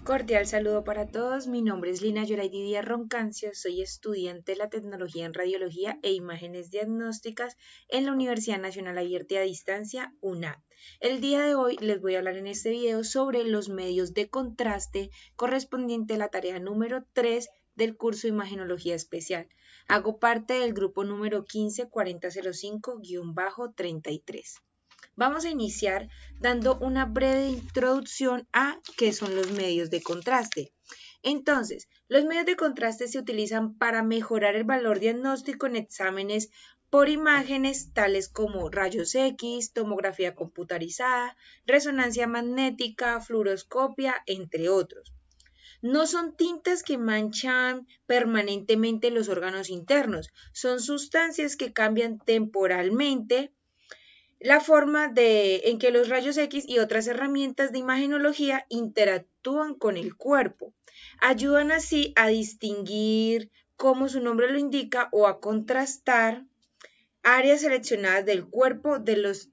Cordial saludo para todos. Mi nombre es Lina Yoraidi Díaz Roncancio. Soy estudiante de la tecnología en radiología e imágenes diagnósticas en la Universidad Nacional Abierta y a Distancia, UNAD. El día de hoy les voy a hablar en este video sobre los medios de contraste correspondiente a la tarea número 3 del curso Imagenología Especial. Hago parte del grupo número 154005-33. Vamos a iniciar dando una breve introducción a qué son los medios de contraste. Entonces, los medios de contraste se utilizan para mejorar el valor diagnóstico en exámenes por imágenes tales como rayos X, tomografía computarizada, resonancia magnética, fluoroscopia, entre otros. No son tintas que manchan permanentemente los órganos internos, son sustancias que cambian temporalmente la forma en que los rayos X y otras herramientas de imagenología interactúan con el cuerpo. Ayudan así a distinguir, como su nombre lo indica, o a contrastar áreas seleccionadas del cuerpo de los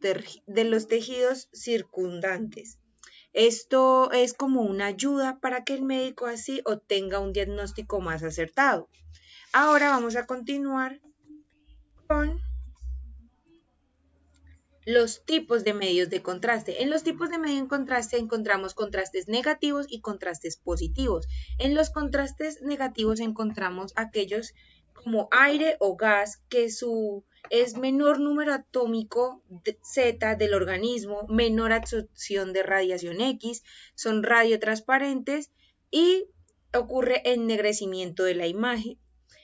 tejidos circundantes. Esto es como una ayuda para que el médico así obtenga un diagnóstico más acertado. Ahora vamos a continuar con los tipos de medios de contraste. En los tipos de medios de contraste encontramos contrastes negativos y contrastes positivos. En los contrastes negativos encontramos aquellos como aire o gas que es menor número atómico Z del organismo, menor absorción de radiación X, son radiotransparentes y ocurre ennegrecimiento de la imagen.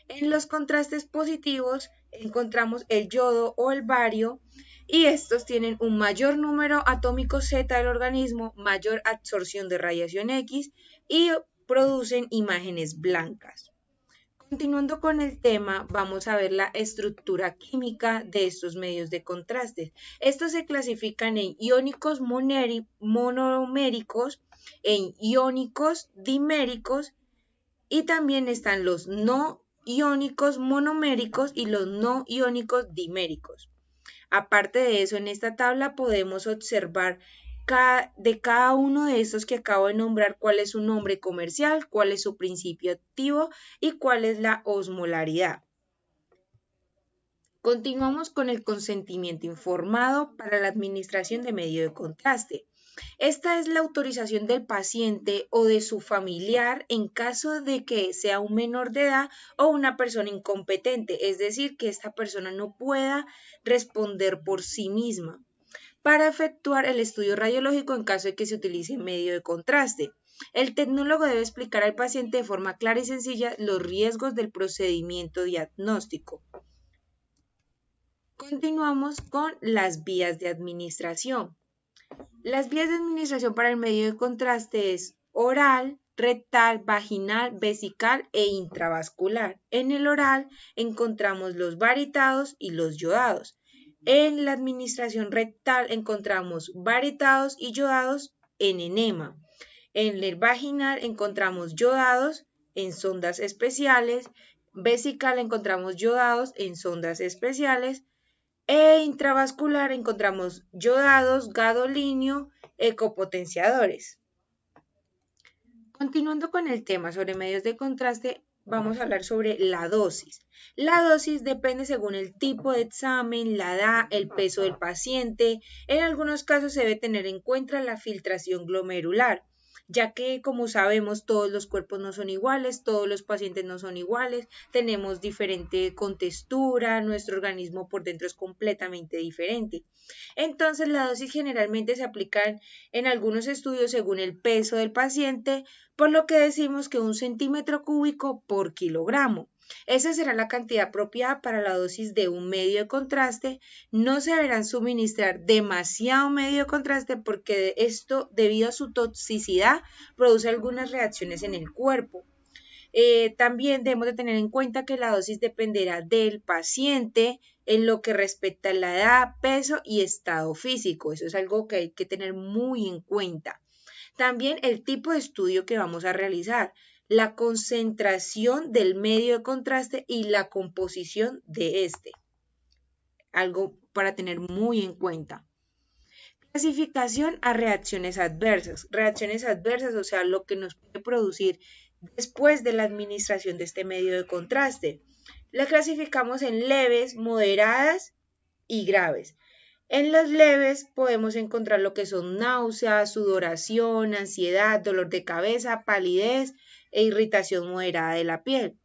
En los contrastes positivos encontramos el yodo o el bario y estos tienen un mayor número atómico Z del organismo, mayor absorción de radiación X y producen imágenes blancas. Continuando con el tema, vamos a ver la estructura química de estos medios de contraste. Estos se clasifican en iónicos monoméricos, en iónicos diméricos y también están los no iónicos monoméricos y los no iónicos diméricos. Aparte de eso, en esta tabla podemos observar de cada uno de estos que acabo de nombrar cuál es su nombre comercial, cuál es su principio activo y cuál es la osmolaridad. Continuamos con el consentimiento informado para la administración de medio de contraste. Esta es la autorización del paciente o de su familiar en caso de que sea un menor de edad o una persona incompetente, es decir, que esta persona no pueda responder por sí misma, para efectuar el estudio radiológico en caso de que se utilice medio de contraste. El tecnólogo debe explicar al paciente de forma clara y sencilla los riesgos del procedimiento diagnóstico. Continuamos con las vías de administración. Las vías de administración para el medio de contraste es oral, rectal, vaginal, vesical e intravascular. En el oral encontramos los varitados y los yodados. En la administración rectal encontramos varitados y yodados en enema. En el vaginal encontramos yodados en sondas especiales. Vesical encontramos yodados en sondas especiales. E intravascular encontramos yodados, gadolinio, ecopotenciadores. Continuando con el tema sobre medios de contraste, vamos a hablar sobre la dosis. La dosis depende según el tipo de examen, la edad, el peso del paciente. En algunos casos se debe tener en cuenta la filtración glomerular, ya que, como sabemos, todos los cuerpos no son iguales, todos los pacientes no son iguales, tenemos diferente contextura, nuestro organismo por dentro es completamente diferente. Entonces, la dosis generalmente se aplica en algunos estudios según el peso del paciente, por lo que decimos que 1 centímetro cúbico por kilogramo. Esa será la cantidad apropiada para la dosis de un medio de contraste. No se deberán suministrar demasiado medio de contraste porque esto, debido a su toxicidad, produce algunas reacciones en el cuerpo. También debemos de tener en cuenta que la dosis dependerá del paciente en lo que respecta a la edad, peso y estado físico. Eso es algo que hay que tener muy en cuenta. También el tipo de estudio que vamos a realizar, la concentración del medio de contraste y la composición de este. Algo para tener muy en cuenta. Clasificación a reacciones adversas. Reacciones adversas, o sea, lo que nos puede producir después de la administración de este medio de contraste. La clasificamos en leves, moderadas y graves. En las leves podemos encontrar lo que son náuseas, sudoración, ansiedad, dolor de cabeza, palidez e irritación moderada de la piel.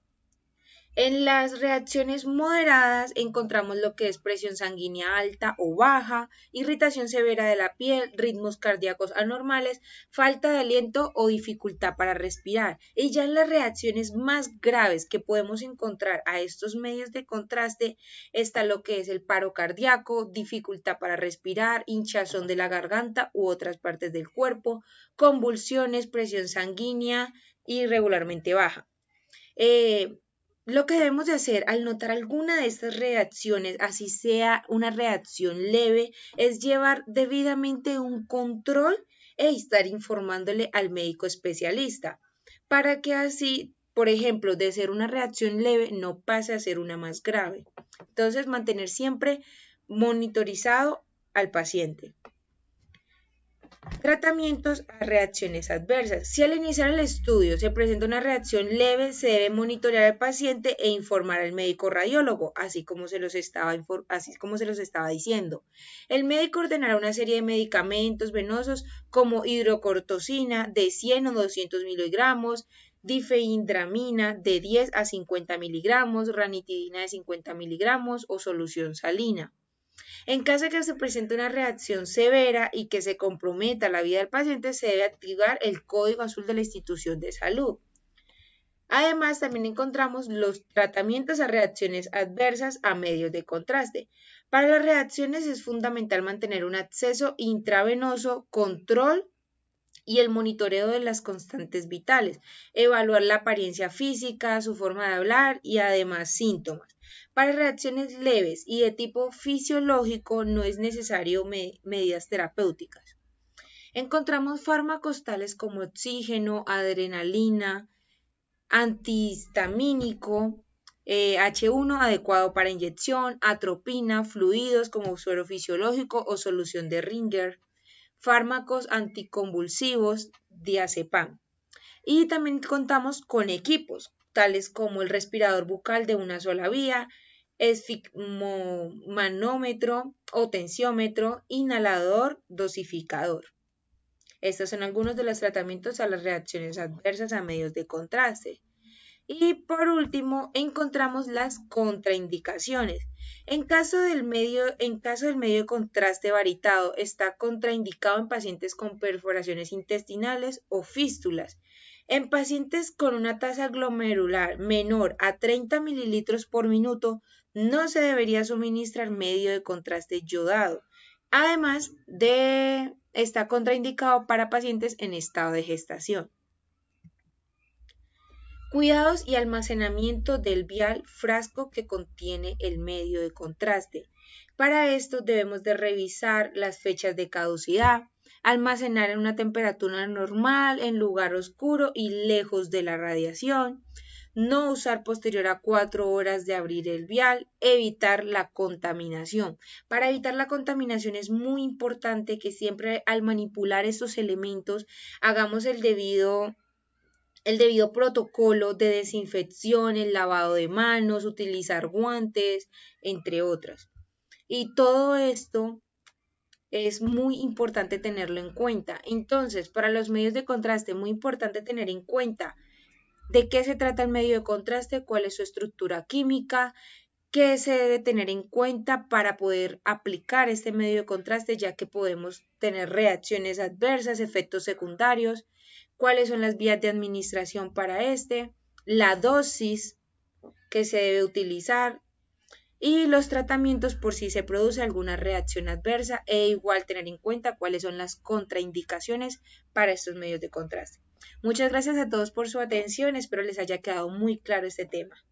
En las reacciones moderadas encontramos lo que es presión sanguínea alta o baja, irritación severa de la piel, ritmos cardíacos anormales, falta de aliento o dificultad para respirar. Y ya en las reacciones más graves que podemos encontrar a estos medios de contraste está lo que es el paro cardíaco, dificultad para respirar, hinchazón de la garganta u otras partes del cuerpo, convulsiones, presión sanguínea irregularmente baja. Lo que debemos de hacer al notar alguna de estas reacciones, así sea una reacción leve, es llevar debidamente un control e estar informándole al médico especialista, para que así, por ejemplo, de ser una reacción leve no pase a ser una más grave. Entonces, mantener siempre monitorizado al paciente. Tratamientos a reacciones adversas. Si al iniciar el estudio se presenta una reacción leve, se debe monitorear al paciente e informar al médico radiólogo, así como se los estaba diciendo. El médico ordenará una serie de medicamentos venosos como hidrocortisona de 100 o 200 miligramos, difeindramina de 10 a 50 miligramos, ranitidina de 50 miligramos o solución salina. En caso de que se presente una reacción severa y que se comprometa la vida del paciente, se debe activar el código azul de la institución de salud. Además, también encontramos los tratamientos a reacciones adversas a medios de contraste. Para las reacciones es fundamental mantener un acceso intravenoso, control y el monitoreo de las constantes vitales, evaluar la apariencia física, su forma de hablar y además síntomas. Para reacciones leves y de tipo fisiológico no es necesario medidas terapéuticas. Encontramos fármacos tales como oxígeno, adrenalina, antihistamínico, H1 adecuado para inyección, atropina, fluidos como suero fisiológico o solución de Ringer, fármacos anticonvulsivos, diazepam. Y también contamos con equipos, tales como el respirador bucal de una sola vía, esfigmomanómetro o tensiómetro, inhalador, dosificador. Estos son algunos de los tratamientos a las reacciones adversas a medios de contraste. Y por último, encontramos las contraindicaciones. En caso del medio de contraste varitado, está contraindicado en pacientes con perforaciones intestinales o fístulas. En pacientes con una tasa glomerular menor a 30 mililitros por minuto, no se debería suministrar medio de contraste yodado. Además está contraindicado para pacientes en estado de gestación. Cuidados y almacenamiento del vial frasco que contiene el medio de contraste. Para esto debemos de revisar las fechas de caducidad, almacenar en una temperatura normal, en lugar oscuro y lejos de la radiación, no usar posterior a 4 horas de abrir el vial, evitar la contaminación. Para evitar la contaminación es muy importante que siempre al manipular estos elementos hagamos el debido protocolo de desinfección, el lavado de manos, utilizar guantes, entre otras. Y todo esto es muy importante tenerlo en cuenta. Entonces, para los medios de contraste, muy importante tener en cuenta de qué se trata el medio de contraste, cuál es su estructura química, qué se debe tener en cuenta para poder aplicar este medio de contraste, ya que podemos tener reacciones adversas, efectos secundarios, cuáles son las vías de administración para la dosis que se debe utilizar y los tratamientos por si se produce alguna reacción adversa e igual tener en cuenta cuáles son las contraindicaciones para estos medios de contraste. Muchas gracias a todos por su atención, espero les haya quedado muy claro este tema.